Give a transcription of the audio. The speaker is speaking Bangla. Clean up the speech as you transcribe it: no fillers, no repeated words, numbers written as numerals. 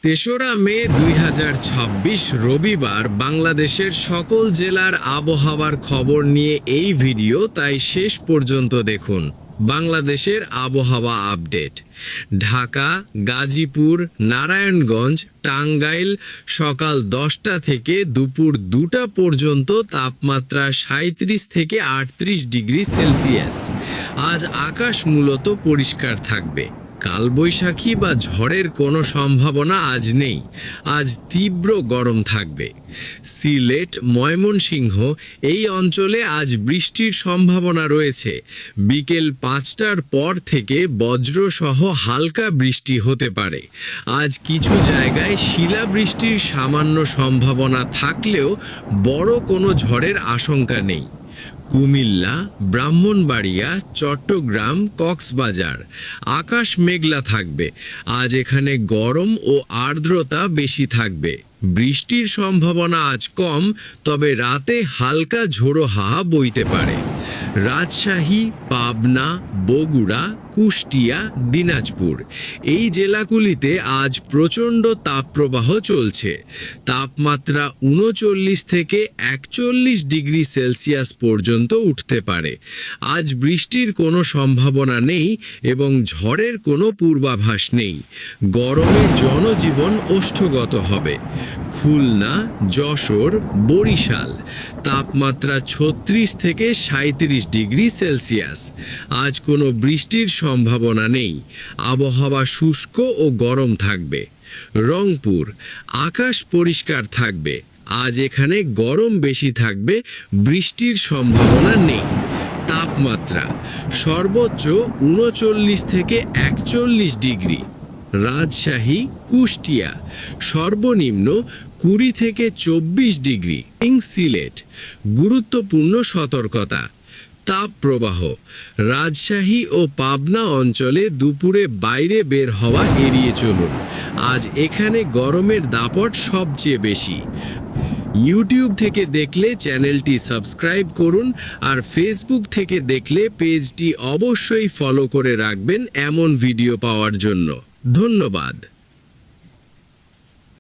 তেসরা মে 2026 রবিবার বাংলাদেশের সকল জেলার আবহাওয়ার খবর নিয়ে এই ভিডিও, তাই শেষ পর্যন্ত দেখুন। বাংলাদেশের আবহাওয়া আপডেট। ঢাকা, গাজীপুর, নারায়ণগঞ্জ, টাঙ্গাইল সকাল 10টা থেকে দুপুর 2টা পর্যন্ত তাপমাত্রা 37 থেকে 38 ডিগ্রি সেলসিয়াস। আজ আকাশ মূলত পরিষ্কার থাকবে। কালবৈশাখী বা ঝড়ের কোনো সম্ভাবনা আজ নেই। আজ তীব্র গরম থাকবে। সিলেট, ময়মনসিংহ এই অঞ্চলে আজ বৃষ্টির সম্ভাবনা রয়েছে। বিকেল 5টার পর থেকে বজ্রসহ হালকা বৃষ্টি হতে পারে। আজ কিছু জায়গায় শিলাবৃষ্টির সামান্য সম্ভাবনা থাকলেও বড় কোনো ঝড়ের আশঙ্কা নেই। কুমিল্লা, ব্রাহ্মণবাড়িয়া, চট্টগ্রাম, কক্সবাজার আকাশ মেঘলা থাকবে। আজ এখানে গরম ও আর্দ্রতা বেশি থাকবে। বৃষ্টির সম্ভাবনা আজ কম, তবে রাতে হালকা ঝোড়ো হাওয়া বইতে পারে। রাজশাহী, পাবনা, বগুড়া, কুষ্টিয়া, দিনাজপুর এই জেলাগুলিতে আজ প্রচণ্ড তাপপ্রবাহ চলছে। তাপমাত্রা 39 থেকে 41 ডিগ্রি সেলসিয়াস পর্যন্ত উঠতে পারে। আজ বৃষ্টির কোনো সম্ভাবনা নেই এবং ঝড়ের কোনো পূর্বাভাস নেই। গরমে জনজীবন ওষ্ঠগত হবে। খুলনা, যশোর, বরিশাল তাপমাত্রা 36 থেকে 37 ডিগ্রি সেলসিয়াস। আজ কোনো বৃষ্টির সম্ভাবনা নেই। আবহাওয়া শুষ্ক ও গরম থাকবে। রংপুর আকাশ পরিষ্কার থাকবে। আজ এখানে গরম বেশি থাকবে, বৃষ্টির সম্ভাবনা নেই। তাপমাত্রা সর্বোচ্চ 39 থেকে 41 ডিগ্রি। রাজশাহী, কুষ্টিয়া সর্বনিম্ন 20 থেকে 24 ডিগ্রি। সিলেট গুরুত্বপূর্ণ সতর্কতা। তাপপ্রবাহ রাজশাহী ও পাবনা অঞ্চলে দুপুরে বাইরে বের হওয়া এড়িয়ে চলুন। আজ এখানে গরমের দাপট সবচেয়ে বেশি। ইউটিউব থেকে দেখলে চ্যানেলটি সাবস্ক্রাইব করুন, আর ফেসবুক থেকে দেখলে পেজটি অবশ্যই ফলো করে রাখবেন এমন ভিডিও পাওয়ার জন্য। ধন্যবাদ।